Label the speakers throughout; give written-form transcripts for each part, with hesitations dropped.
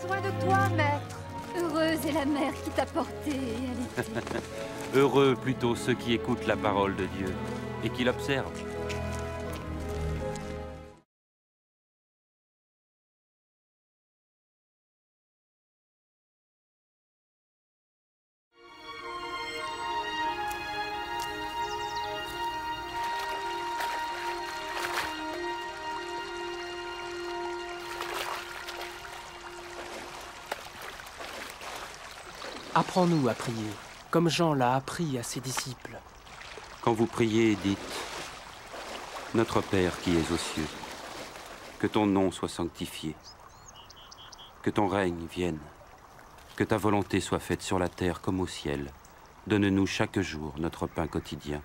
Speaker 1: besoin de toi, maître. Heureuse est la mère qui t'a porté et allaitée.
Speaker 2: Heureux plutôt ceux qui écoutent la parole de Dieu et qui l'observent.
Speaker 3: Apprends-nous à prier, comme Jean l'a appris à ses disciples.
Speaker 2: Quand vous priez, dites « Notre Père qui es aux cieux, que ton nom soit sanctifié, que ton règne vienne, que ta volonté soit faite sur la terre comme au ciel. Donne-nous chaque jour notre pain quotidien.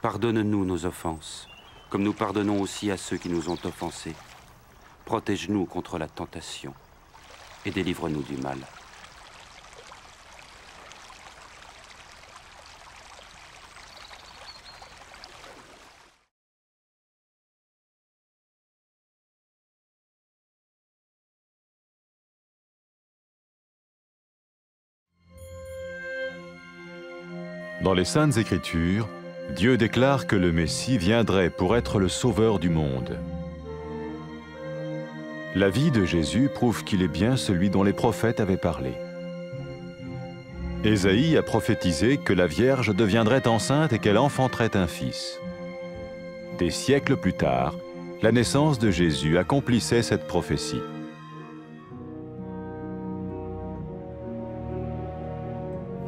Speaker 2: Pardonne-nous nos offenses, comme nous pardonnons aussi à ceux qui nous ont offensés. Protège-nous contre la tentation et délivre-nous du mal. »
Speaker 4: Dans les Saintes Écritures, Dieu déclare que le Messie viendrait pour être le sauveur du monde. La vie de Jésus prouve qu'il est bien celui dont les prophètes avaient parlé. Ésaïe a prophétisé que la Vierge deviendrait enceinte et qu'elle enfanterait un fils. Des siècles plus tard, la naissance de Jésus accomplissait cette prophétie.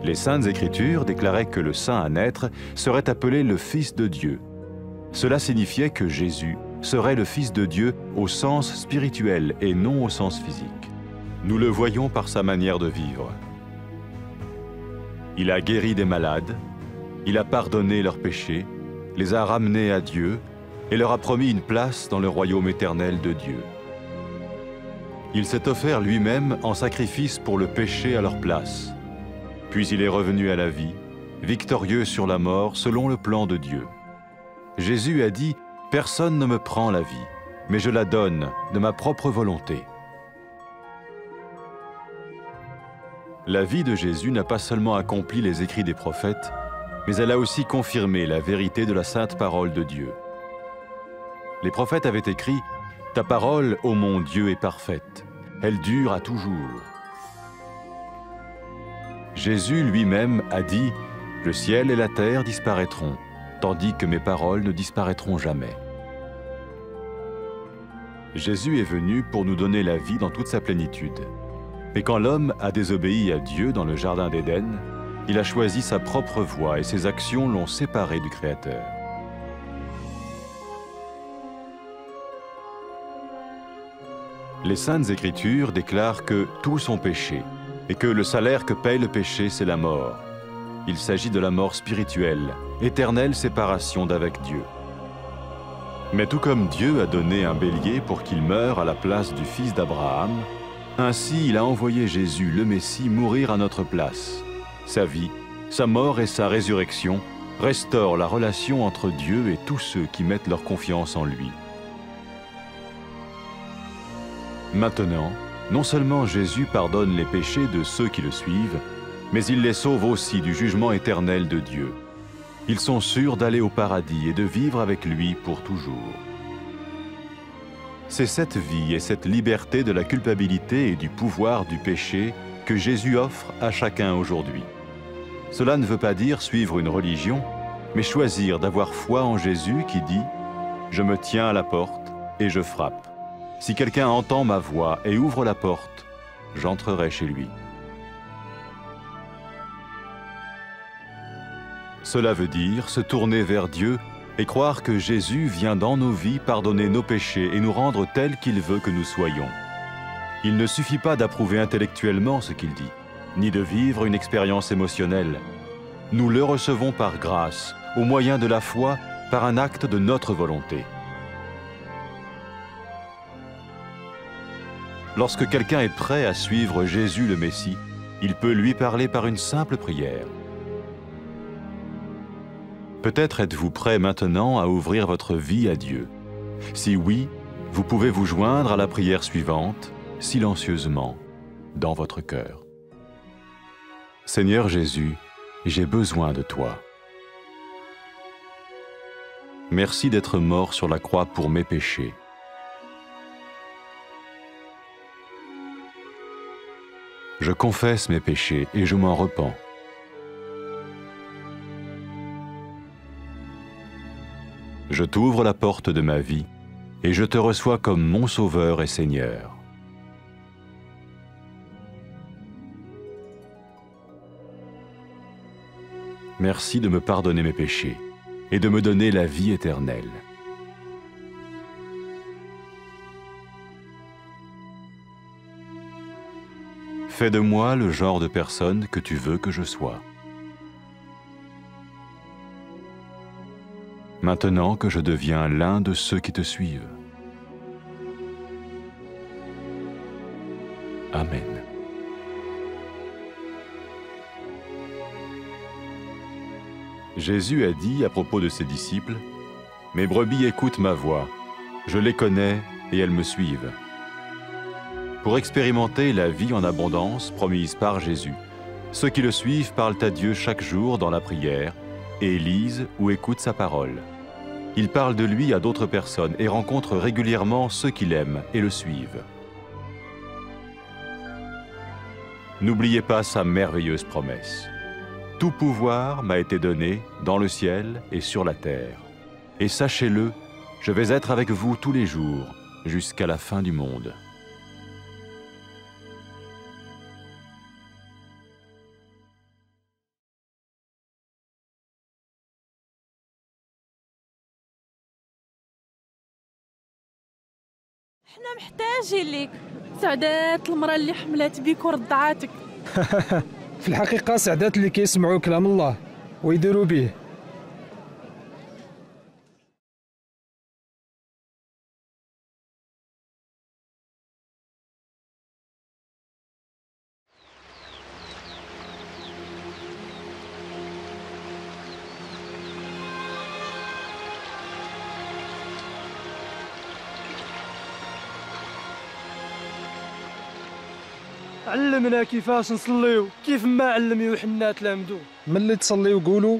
Speaker 4: Les Saintes Écritures déclaraient que le saint à naître serait appelé le Fils de Dieu. Cela signifiait que Jésus serait le Fils de Dieu au sens spirituel et non au sens physique. Nous le voyons par sa manière de vivre. Il a guéri des malades, il a pardonné leurs péchés, les a ramenés à Dieu et leur a promis une place dans le royaume éternel de Dieu. Il s'est offert lui-même en sacrifice pour le péché à leur place. Puis il est revenu à la vie, victorieux sur la mort selon le plan de Dieu. Jésus a dit « Personne ne me prend la vie, mais je la donne de ma propre volonté. » La vie de Jésus n'a pas seulement accompli les écrits des prophètes, mais elle a aussi confirmé la vérité de la sainte parole de Dieu. Les prophètes avaient écrit « Ta parole, ô mon Dieu, est parfaite, elle dure à toujours. » Jésus lui-même a dit « Le ciel et la terre disparaîtront, tandis que mes paroles ne disparaîtront jamais. » Jésus est venu pour nous donner la vie dans toute sa plénitude. Mais quand l'homme a désobéi à Dieu dans le jardin d'Éden, il a choisi sa propre voie et ses actions l'ont séparé du Créateur. Les Saintes Écritures déclarent que tous ont péché et que le salaire que paye le péché, c'est la mort. Il s'agit de la mort spirituelle, éternelle séparation d'avec Dieu. Mais tout comme Dieu a donné un bélier pour qu'il meure à la place du fils d'Abraham, ainsi il a envoyé Jésus, le Messie, mourir à notre place. Sa vie, sa mort et sa résurrection restaurent la relation entre Dieu et tous ceux qui mettent leur confiance en lui. Maintenant, non seulement Jésus pardonne les péchés de ceux qui le suivent, mais il les sauve aussi du jugement éternel de Dieu. Ils sont sûrs d'aller au paradis et de vivre avec lui pour toujours. C'est cette vie et cette liberté de la culpabilité et du pouvoir du péché que Jésus offre à chacun aujourd'hui. Cela ne veut pas dire suivre une religion, mais choisir d'avoir foi en Jésus qui dit « Je me tiens à la porte et je frappe. Si quelqu'un entend ma voix et ouvre la porte, j'entrerai chez lui. » Cela veut dire se tourner vers Dieu et croire que Jésus vient dans nos vies pardonner nos péchés et nous rendre tels qu'il veut que nous soyons. Il ne suffit pas d'approuver intellectuellement ce qu'il dit, ni de vivre une expérience émotionnelle. Nous le recevons par grâce, au moyen de la foi, par un acte de notre volonté. Lorsque quelqu'un est prêt à suivre Jésus le Messie, il peut lui parler par une simple prière. Peut-être êtes-vous prêt maintenant à ouvrir votre vie à Dieu. Si oui, vous pouvez vous joindre à la prière suivante, silencieusement. dans votre cœur. Seigneur Jésus, j'ai besoin de toi. Merci d'être mort sur la croix pour mes péchés. Je confesse mes péchés et je m'en repens. Je t'ouvre la porte de ma vie et je te reçois comme mon Sauveur et Seigneur. Merci de me pardonner mes péchés et de me donner la vie éternelle. Fais de moi le genre de personne que tu veux que je sois. Maintenant que je deviens l'un de ceux qui te suivent. Amen. Jésus a dit à propos de ses disciples, « Mes brebis écoutent ma voix, je les connais et elles me suivent. » Pour expérimenter la vie en abondance promise par Jésus, ceux qui le suivent parlent à Dieu chaque jour dans la prière et lisent ou écoutent sa parole. Ils parlent de lui à d'autres personnes et rencontrent régulièrement ceux qui l'aiment et le suivent. N'oubliez pas sa merveilleuse promesse. Tout pouvoir m'a été donné dans le ciel et sur la terre. Et sachez-le, je vais être avec vous tous les jours, jusqu'à la fin du monde.
Speaker 5: حنا محتاجين ليك. سعدات المرأة اللي حملات بيك ورضعاتك.
Speaker 6: في الحقيقة سعدات اللي كيسمعوا كلام الله ويديروا به.
Speaker 3: علمنا كيفاش نصليو كيف ما علم يوحنا تلامذو.
Speaker 6: ملي تصليو قولوا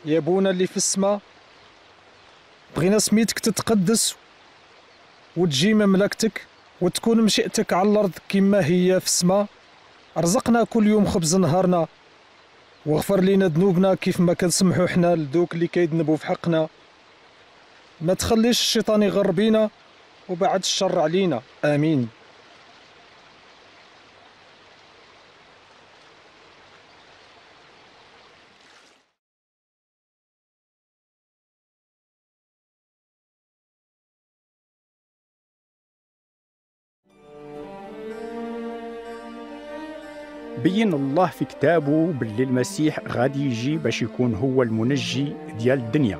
Speaker 6: يا بونا اللي في السماء، بغينا سميتك تتقدس وتجي مملكتك وتكون مشيئتك على الارض كما هي في السماء. ارزقنا كل يوم خبز نهارنا واغفر لنا ذنوبنا كيف ما كنسمحوا حنا لذوك اللي كيذنبوا في حقنا. ما تخليش الشيطان يغر بينا وبعد الشر علينا. امين.
Speaker 7: بين الله في كتابه باللي المسيح غادي يجي باش يكون هو المنجي ديال الدنيا.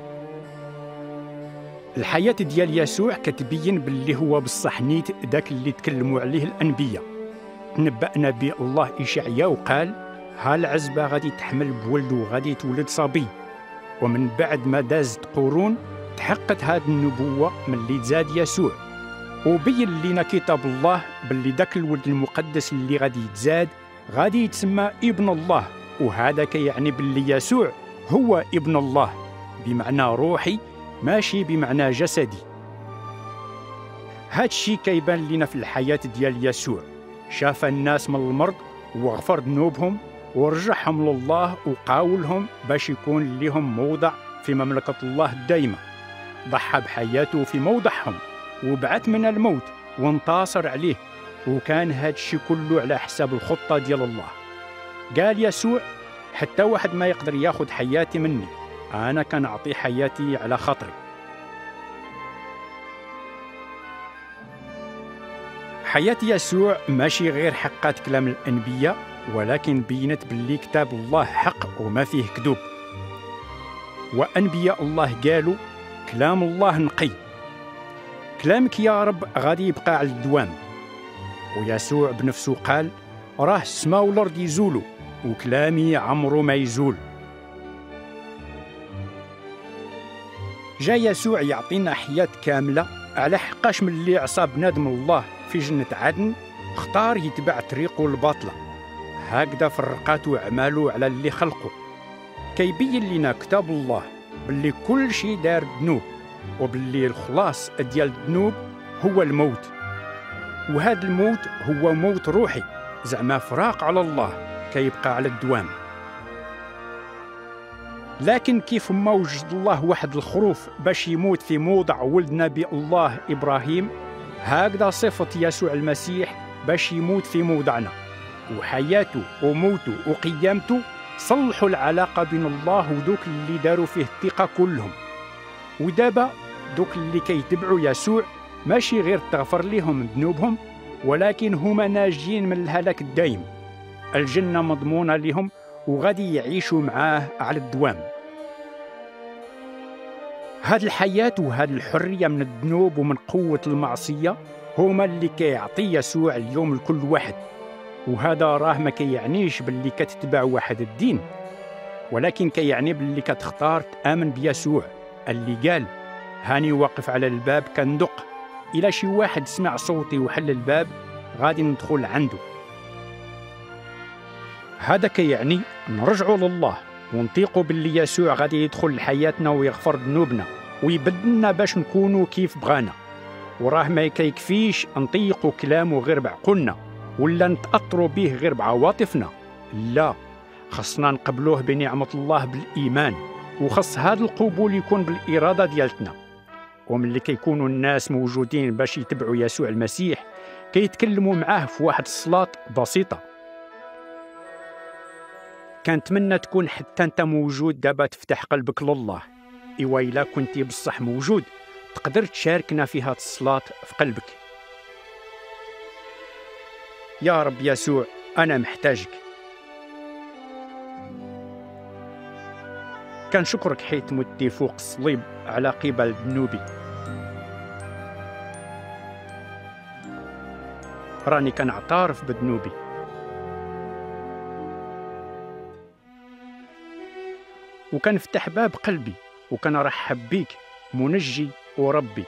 Speaker 7: الحياة ديال يسوع كتبين باللي هو بصح نيت داك اللي تكلموا عليه الأنبياء. نبأنا به الله إشعياء وقال: ها العزبة غادي تحمل بولد وغادي تولد صبي. ومن بعد ما دازت قرون تحققت هذه النبوة من اللي تزاد يسوع، وبين لنا كتاب الله باللي داك الولد المقدس اللي غادي يتزاد غادي يتسمى ابن الله. وهذا كيعني باللي يسوع هو ابن الله بمعنى روحي ماشي بمعنى جسدي. هاد الشيء كيبان لنا في الحياة ديال يسوع. شاف الناس من المرض وغفر ذنوبهم ورجعهم لله وقاولهم باش يكون لهم موضع في مملكة الله الدائمة. ضحى بحياته في موضعهم وبعث من الموت وانتصر عليه، وكان هاد الشيء كله على حساب الخطة ديال الله. قال يسوع: حتى واحد ما يقدر ياخد حياتي مني، أنا كنعطي حياتي على خاطري. حياة يسوع ماشي غير حقات كلام الأنبياء، ولكن بينت باللي كتاب الله حق وما فيه كذوب. وأنبياء الله قالوا: كلام الله نقي، كلامك يا رب غادي يبقى على الدوام. ويسوع بنفسه قال: راه السماء والارض يزولوا وكلامي عمره ما يزول. جا يسوع يعطينا حياة كاملة على حقاش من اللي عصى بنادم الله في جنة عدن اختار يتبع طريقه الباطلة، هكذا فرقاتو أعمالو على اللي خلقه. كيبين لنا كتاب الله باللي كل شيء دار ذنوب، وباللي الخلاص ديال الذنوب هو الموت، وهذا الموت هو موت روحي، زعما فراق على الله كيبقى على الدوام. لكن كيف ما وجد الله واحد الخروف باش يموت في موضع ولد نبي الله إبراهيم، هكذا صفة يسوع المسيح باش يموت في موضعنا، وحياته وموته وقيامته صلحوا العلاقة بين الله ودوك اللي داروا فيه الثقة كلهم. ودابا دوك اللي كيتبعوا يسوع ماشي غير تغفر لهم ذنوبهم، ولكن هما ناجين من الهلاك الدائم، الجنة مضمونة لهم وغادي يعيشوا معاه على الدوام. هاد الحياة وهاد الحرية من الذنوب ومن قوة المعصية هما اللي كيعطي يسوع اليوم لكل واحد. وهذا راه ما كيعنيش باللي كتتبع واحد الدين، ولكن كيعني باللي كتختار تآمن بيسوع اللي قال هاني واقف على الباب كندق، إلا شي واحد سمع صوتي وحل الباب غادي ندخل عنده. هذا كيعني نرجعوا لله ونطيقوا باللي يسوع غادي يدخل لحياتنا ويغفر ذنوبنا ويبدلنا باش نكونوا كيف بغانا. وراه ما كيكفيش نطيقوا كلامه غير بعقولنا ولا نتأثروا به غير بعواطفنا، لا، خصنا نقبلوه بنعمة الله بالإيمان، وخص هذا القبول يكون بالإرادة ديالتنا. وملي كيكونوا الناس موجودين باش يتبعوا يسوع المسيح كيتكلموا معاه في واحد الصلاة بسيطة. كنتمنى تكون حتى انت موجود دابا تفتح قلبك لله. إوا إلا كنتي بصح موجود تقدر تشاركنا في هاد الصلاة في قلبك. يا رب يسوع، أنا محتاجك. كنشكرك حيت متي فوق الصليب على قبل ذنوبي. راني كنعترف بذنوبي، وكنفتح باب قلبي وكنرحب بيك منجي وربي.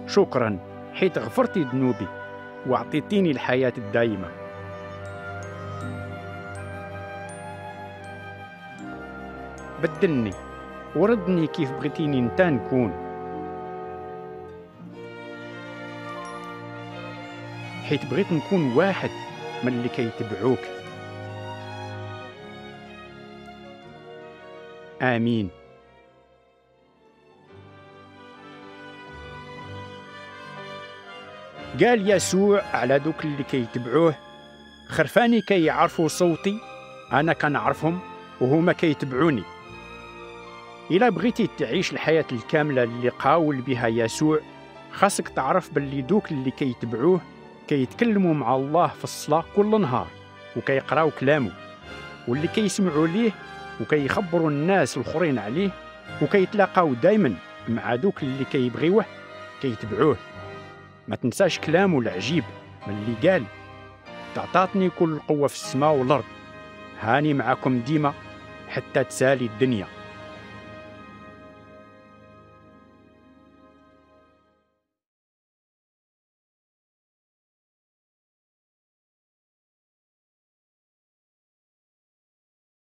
Speaker 7: شكرا حيت غفرتي ذنوبي وعطيتيني الحياة الدائمة. بدلني وردني كيف بغيتيني انت نكون، حيت بغيت نكون واحد من اللي كيتبعوك. آمين. قال يسوع على دوك اللي كيتبعوه خرفاني كيعرفوا صوتي، أنا كنعرفهم وهما كيتبعوني. إلا بغيتي تعيش الحياة الكاملة اللي قاول بها يسوع خاصك تعرف باللي دوك اللي كيتبعوه كيتكلموا مع الله في الصلاة كل نهار وكيقراو كلامه، واللي كيسمعوا ليه وكيخبروا الناس الآخرين عليه، وكيتلاقاو دايما مع دوك اللي كيبغيوه كيتبعوه. ما تنساش كلامه العجيب من اللي قال تعطاتني كل القوة في السماء والأرض، هاني معكم ديما حتى تسالي الدنيا.